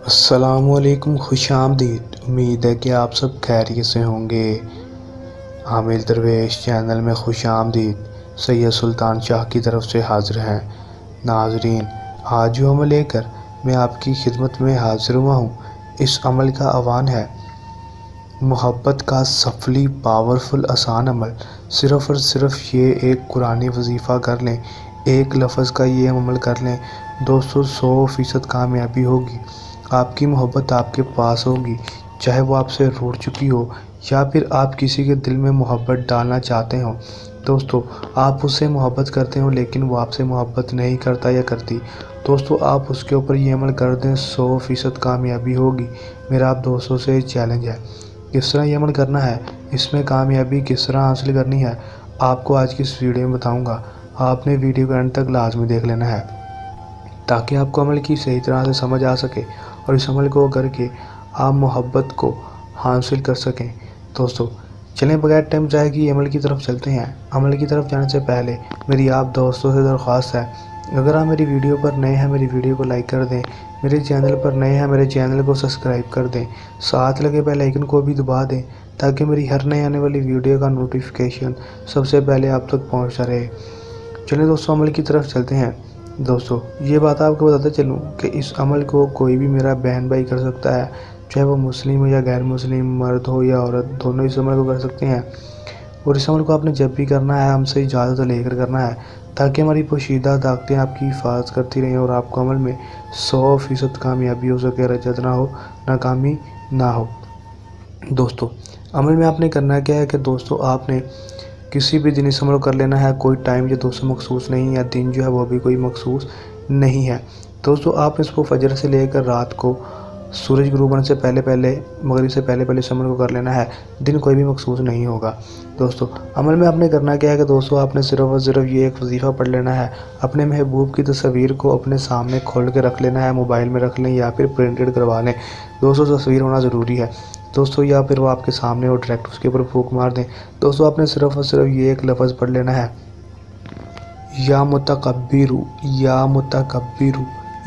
अस्सलामुअलैकुम, खुशामदीद। उम्मीद है कि आप सब खैरियत से होंगे। आमिर दरवेश चैनल में खुशामदीद। सैयद सुल्तान शाह की तरफ से हाजिर हैं। नाजरीन, आज जो अमल लेकर मैं आपकी खिदमत में हाजिर हुआ हूँ, इस अमल का आह्वान है मोहब्बत का सफली पावरफुल आसान अमल। सिर्फ़ और सिर्फ ये एक कुरानी वजीफ़ा कर लें, एक लफ्ज़ का ये अमल कर लें दोस्तों, 100% कामयाबी होगी। आपकी मोहब्बत आपके पास होगी, चाहे वो आपसे रूठ चुकी हो या फिर आप किसी के दिल में मोहब्बत डालना चाहते हो। दोस्तों, आप उससे मोहब्बत करते हो लेकिन वो आपसे मोहब्बत नहीं करता या करती। दोस्तों, आप उसके ऊपर ये अमल कर दें, 100% कामयाबी होगी। मेरा आप दोस्तों से चैलेंज है, किस तरह ये अमल करना है, इसमें कामयाबी किस तरह हासिल करनी है, आपको आज की इस वीडियो में बताऊँगा। आपने वीडियो को एंड तक लाजमी देख लेना है ताकि आपको अमल की सही तरह से समझ आ सके और इस अमल को करके आप मोहब्बत को हासिल कर सकें। दोस्तों, चलें बगैर टाइम ज़ाया किए अमल की तरफ चलते हैं। अमल की तरफ जाने से पहले मेरी आप दोस्तों से दरख्वास्त है, अगर आप मेरी वीडियो पर नए हैं, मेरी वीडियो को लाइक कर दें। मेरे चैनल पर नए हैं, मेरे चैनल को सब्सक्राइब कर दें। साथ लगे बेल आइकन को भी दबा दें ताकि मेरी हर नई आने वाली वीडियो का नोटिफिकेशन सबसे पहले आप तक पहुँचता रहे। चलिए दोस्तों, अमल की तरफ चलते हैं। दोस्तों, ये बात आपको बताते चलूँ कि इस अमल को कोई भी मेरा बहन भाई कर सकता है, चाहे वो मुस्लिम हो या गैर मुस्लिम, मर्द हो या औरत, दोनों इस अमल को कर सकते हैं। और इस अमल को आपने जब भी करना है हमसे इजाज़त लेकर करना है ताकि हमारी पोशीदा ताकतें आपकी हिफाजत करती रहें और आपको अमल में 100% कामयाबी हो सके, रजत ना हो, नाकामी ना हो। दोस्तों, अमल में आपने करना क्या है कि दोस्तों, आपने किसी भी दिन इस अमल को कर लेना है। कोई टाइम जो दोस्तों मखसूस नहीं है, दिन जो है वो भी कोई मखसूस नहीं है। दोस्तों, आप इसको फजर से लेकर रात को सूरज गुरूब होने से पहले पहले, मगरिब से पहले पहले इस अमल को कर लेना है। दिन कोई भी मखसूस नहीं होगा। दोस्तों, अमल में आपने करना क्या है कि दोस्तों, आपने सिर्फ़ और सिर्फ ये एक वजीफ़ा पढ़ लेना है। अपने महबूब की तस्वीर को अपने सामने खोल के रख लेना है, मोबाइल में रख लें या फिर प्रिंटेड करवा लें। दोस्तों, तस्वीर होना ज़रूरी है दोस्तों, या फिर वो आपके सामने हो, डायरेक्ट उसके ऊपर फूंक मार दें। दोस्तों, आपने सिर्फ़ और सिर्फ ये एक लफ्ज़ पढ़ लेना है, या मुतकब्बिरु, या मुतकब्बिरु,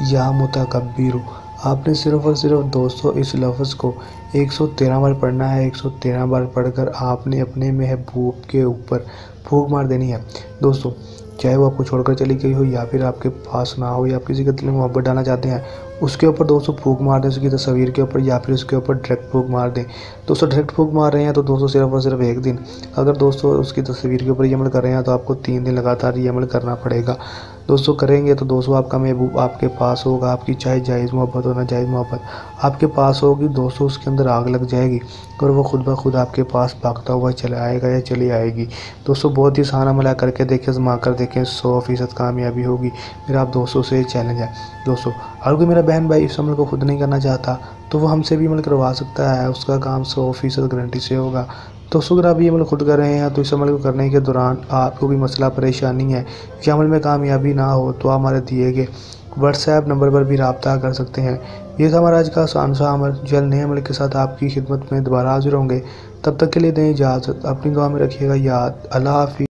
या मुतकब्बिरु। आपने सिर्फ़ और सिर्फ दोस्तों इस लफ्ज़ को 113 बार पढ़ना है। 113 बार पढ़कर आपने अपने महबूब के ऊपर फूंक मार देनी है। दोस्तों, चाहे वो आपको छोड़कर चली गई हो या फिर आपके पास ना हो, या आप किसी के दिल में मोहब्बत डालना चाहते हैं, उसके ऊपर दोस्तों फूंक मार दें, उसकी तस्वीर के ऊपर या फिर उसके ऊपर डायरेक्ट फूंक मार दें। दोस्तों, डायरेक्ट फूंक मार रहे हैं तो दोस्तों सिर्फ और सिर्फ एक दिन, अगर दोस्तों उसकी तस्वीर के ऊपर ये अमल कर रहे हैं तो आपको 3 दिन लगातार ये अमल करना पड़ेगा। दोस्तों, करेंगे तो दोस्तों आपका महबूब आपके पास होगा। आपकी चाहे जायज़ मोहब्बत हो ना जायज़ मोहब्बत आपके पास होगी दोस्तों, उसके अंदर आग लग जाएगी और वो खुद ब खुद आपके पास भागता हुआ चला आएगा या चली आएगी। दोस्तों, बहुत ही आसान अमल है, करके देखें, आज़मा कर देखें, 100% कामयाबी होगी। मेरा आप दोस्तों से चैलेंज है। दोस्तों, अगर कोई मेरा बहन भाई इस अमल को खुद नहीं करना चाहता तो वो हमसे भी अमल करवा सकता है, उसका काम 100% गारंटी से होगा। दोस्तों, अगर आप ये अमल खुद कर रहे हैं तो इस अमल को करने के दौरान आपको भी मसला परेशानी है कि अमल में कामयाबी ना हो तो आप हमारे दिए गए व्हाट्सएप नंबर पर भी रब्ता कर सकते हैं। ये था हमारा आज का आसान सा अमल। जल्द नए अमल के साथ आपकी खिदमत में दोबारा हाजिर होंगे। तब तक के लिए दें इजाज़त, अपनी दुआ में रखिएगा याद। अल्लाह हाफ़िज़।